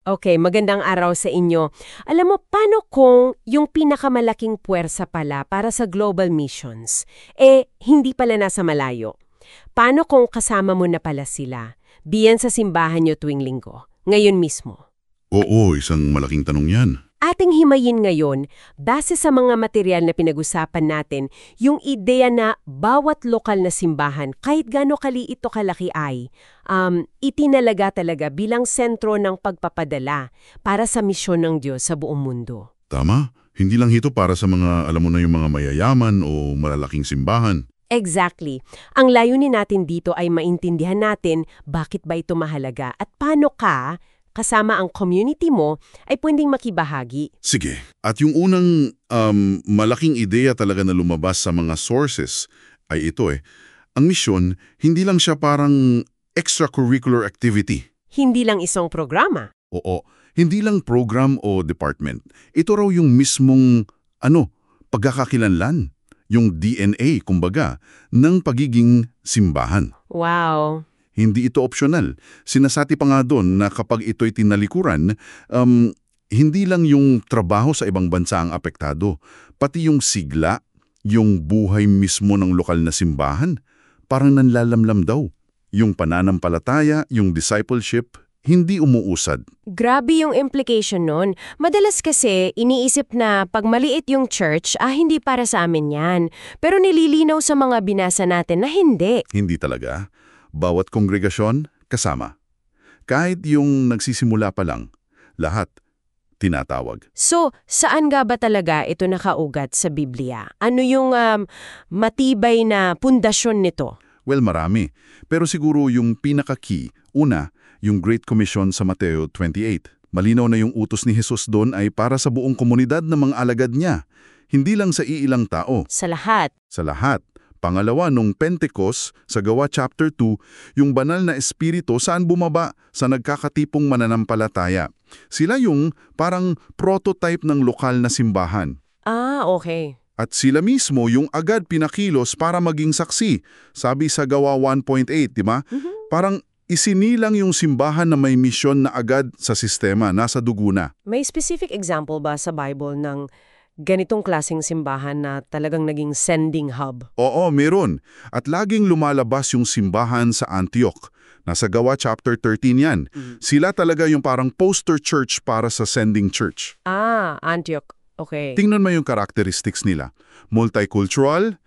Okay, magandang araw sa inyo. Alam mo, paano kung yung pinakamalaking puwersa pala para sa global missions, hindi pala nasa malayo? Paano kung kasama mo na pala sila? Diyan sa simbahan nyo tuwing linggo, ngayon mismo. Oo, isang malaking tanong yan. Ating himayin ngayon, base sa mga material na pinag-usapan natin, yung ideya na bawat lokal na simbahan, kahit gaano kaliit o kalaki ay, itinalaga talaga bilang sentro ng pagpapadala para sa misyon ng Diyos sa buong mundo. Tama? Hindi lang ito para sa mga, alam mo na yung mga mayayaman o malalaking simbahan. Exactly. Ang layunin natin dito ay maintindihan natin bakit ba ito mahalaga at paano ka, kasama ang community mo, ay pwedeng makibahagi. Sige. At yung unang malaking ideya talaga na lumabas sa mga sources ay ito Ang misyon, hindi lang siya parang extracurricular activity. Hindi lang isang programa. Oo. Hindi lang program o department. Ito raw yung mismong, pagkakakilanlan. Yung DNA, kumbaga, ng pagiging simbahan. Wow. Hindi ito optional. Sinasati pa nga doon na kapag ito'y tinalikuran, hindi lang yung trabaho sa ibang bansa ang apektado, pati yung sigla, yung buhay mismo ng lokal na simbahan, parang nanlalamlam daw. Yung pananampalataya, yung discipleship, hindi umuusad. Grabe yung implication nun. Madalas kasi iniisip na pag maliit yung church, hindi para sa amin yan. Pero nililinaw sa mga binasa natin na hindi. Hindi talaga. Bawat kongregasyon, kasama. Kahit yung nagsisimula pa lang, lahat tinatawag. So, saan nga ba talaga ito nakaugat sa Biblia? Ano yung matibay na pundasyon nito? Well, marami. Pero siguro yung pinaka-key, una, yung Great Commission sa Mateo 28. Malinaw na yung utos ni Jesus doon ay para sa buong komunidad ng mga alagad niya. Hindi lang sa iilang tao. Sa lahat. Sa lahat. Pangalawa, nung Pentecost, sa Gawa chapter 2, yung banal na espiritu saan bumaba sa nagkakatipong mananampalataya. Sila yung parang prototype ng lokal na simbahan. Okay. At sila mismo yung agad pinakilos para maging saksi. Sabi sa Gawa 1.8, di ba? Parang isinilang yung simbahan na may misyon na agad sa sistema, nasa dugo na. May specific example ba sa Bible ng ganitong klaseng simbahan na talagang naging sending hub? Oo, meron. At laging lumalabas yung simbahan sa Antioch. Nasa Gawa chapter 13 yan. Sila talaga yung parang poster church para sa sending church. Antioch. Okay. Tingnan mo yung characteristics nila. Multicultural,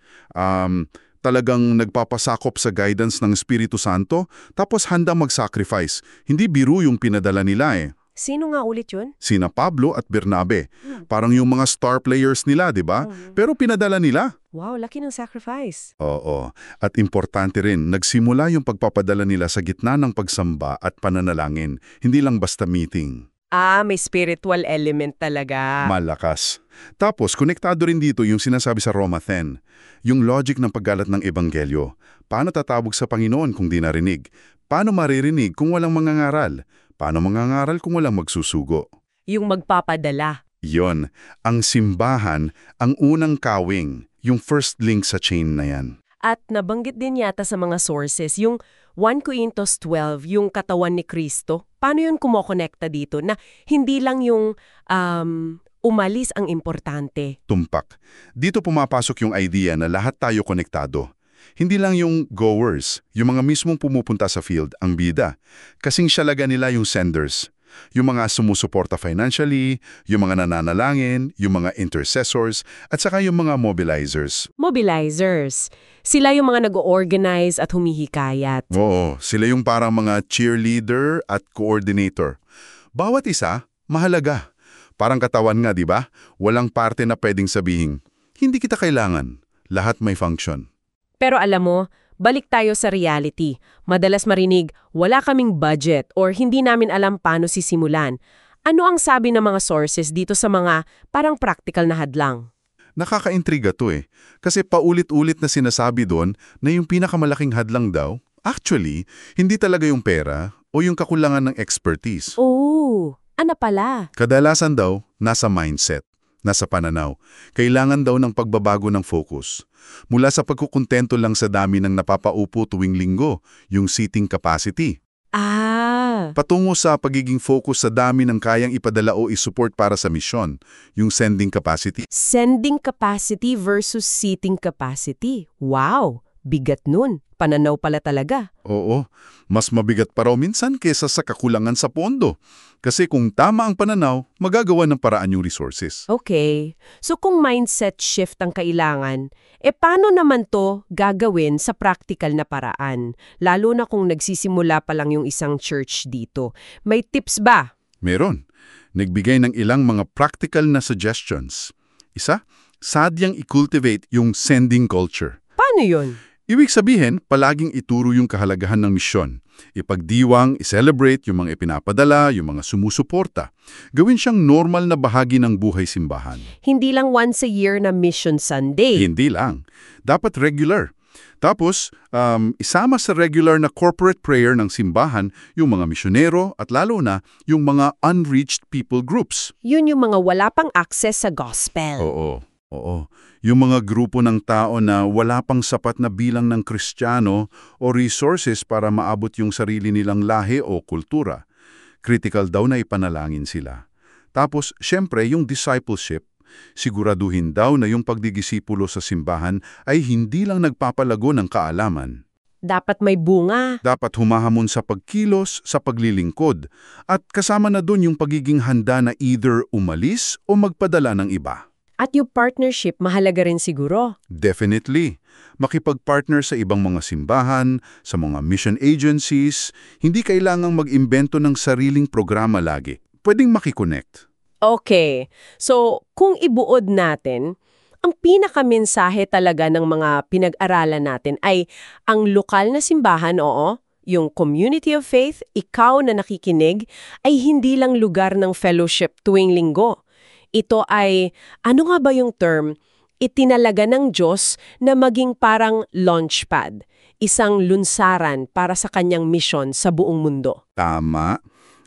talagang nagpapasakop sa guidance ng Espiritu Santo, tapos handang mag-sacrifice. Hindi biro yung pinadala nila Sino nga ulit yun? Sina Pablo at Bernabe. Parang yung mga star players nila, di ba? Pero pinadala nila. Wow, laki ng sacrifice. Oo. At importante rin, nagsimula yung pagpapadala nila sa gitna ng pagsamba at pananalangin. Hindi lang basta meeting. May spiritual element talaga. Malakas. Tapos, konektado rin dito yung sinasabi sa Roma 10, yung logic ng paggalat ng ebanghelyo. Paano tatawag sa Panginoon kung di narinig? Paano maririnig kung walang mangangaral? Paano mangangaral kung walang magsusugo? Yung magpapadala. Yon, ang simbahan, ang unang kawing, yung first link sa chain na yan. At nabanggit din yata sa mga sources, yung 1 Corintios 12, yung katawan ni Kristo. Paano yun kumokonekta dito? Na hindi lang yung umalis ang importante. Tumpak. Dito pumapasok yung idea na lahat tayo konektado. Hindi lang yung goers, yung mga mismong pumupunta sa field, ang bida. Kasing syalaga nila yung senders. Yung mga sumusuporta financially, yung mga nananalangin, yung mga intercessors, at saka yung mga mobilizers. Mobilizers. Sila yung mga nag-organize at humihikayat. Oo, sila yung parang mga cheerleader at coordinator. Bawat isa, mahalaga. Parang katawan nga, di ba? Walang parte na pwedeng sabihin, hindi kita kailangan. Lahat may function. Pero alam mo, balik tayo sa reality. Madalas marinig, wala kaming budget or hindi namin alam paano sisimulan. Ano ang sabi ng mga sources dito sa mga parang practical na hadlang? Nakakaintriga to Kasi paulit-ulit na sinasabi doon na yung pinakamalaking hadlang daw, actually, hindi talaga yung pera o yung kakulangan ng expertise. Ano pala? Kadalasan daw, nasa mindset, nasa pananaw. Kailangan daw ng pagbabago ng focus. Mula sa pagkukontento lang sa dami ng napapaupo tuwing linggo, yung seating capacity. Patungo sa pagiging focus sa dami ng kayang ipadala o isupport para sa misyon, yung sending capacity. Sending capacity versus seating capacity. Wow! Bigat nun. Pananaw pala talaga. Oo, mas mabigat pa raw minsan kesa sa kakulangan sa pondo. Kasi kung tama ang pananaw, magagawa ng paraan yung resources. Okay. So kung mindset shift ang kailangan, paano naman to gagawin sa practical na paraan? Lalo na kung nagsisimula pa lang yung isang church dito. May tips ba? Meron. Nagbigay ng ilang mga practical na suggestions. Isa, sadyang i-cultivate yung sending culture. Paano yun? Ibig sabihin, palaging ituro yung kahalagahan ng misyon. Ipagdiwang, i-celebrate yung mga ipinapadala, yung mga sumusuporta. Gawin siyang normal na bahagi ng buhay simbahan. Hindi lang once a year na Mission Sunday. Hindi lang. Dapat regular. Tapos, isama sa regular na corporate prayer ng simbahan yung mga misyonero at lalo na yung mga unreached people groups. Yun yung mga wala pang access sa gospel. Oo. Yung mga grupo ng tao na wala pang sapat na bilang ng Kristiyano o resources para maabot yung sarili nilang lahi o kultura. Critical daw na ipanalangin sila. Tapos, syempre, yung discipleship, siguraduhin daw na yung pagdidisipulo sa simbahan ay hindi lang nagpapalago ng kaalaman. Dapat may bunga. Dapat humahamon sa pagkilos, sa paglilingkod, at kasama na dun yung pagiging handa na either umalis o magpadala ng iba. At yung partnership, mahalaga rin siguro. Definitely. Makipag-partner sa ibang mga simbahan, sa mga mission agencies, hindi kailangang mag-imbento ng sariling programa lagi. Pwedeng makikonnect. Okay. So, kung ibuod natin, ang pinakamensahe talaga ng mga pinag-aralan natin ay ang lokal na simbahan, oo, yung community of faith, ikaw na nakikinig, ay hindi lang lugar ng fellowship tuwing linggo. Ito ay, ano nga ba yung term? Itinalaga ng Diyos na maging parang launchpad, isang lunsaran para sa kanyang misyon sa buong mundo. Tama.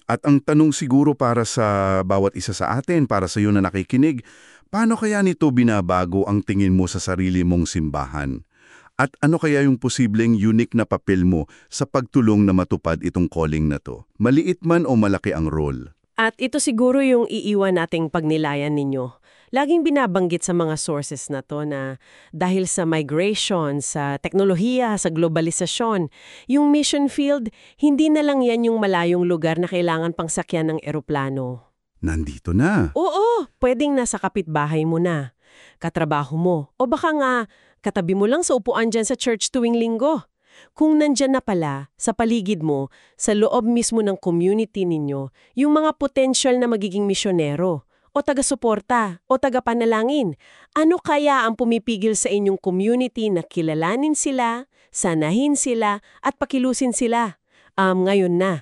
At ang tanong siguro para sa bawat isa sa atin, para sa iyo na nakikinig, paano kaya nito binabago ang tingin mo sa sarili mong simbahan? At ano kaya yung posibleng unique na papel mo sa pagtulong na matupad itong calling na to? Maliit man o malaki ang role? At ito siguro yung iiwan nating pagnilayan ninyo. Laging binabanggit sa mga sources na to na dahil sa migration, sa teknolohiya, sa globalisasyon, yung mission field, hindi na lang yan yung malayong lugar na kailangan pang sakyan ng eroplano. Nandito na. Oo, pwedeng nasa kapitbahay mo na, katrabaho mo, o baka nga katabi mo lang sa upuan dyan sa church tuwing linggo. Kung nandyan na pala, sa paligid mo, sa loob mismo ng community ninyo, yung mga potential na magiging misyonero, o taga-suporta, o taga-panalangin, ano kaya ang pumipigil sa inyong community na kilalanin sila, sanahin sila, at pakilusin sila? Ngayon na.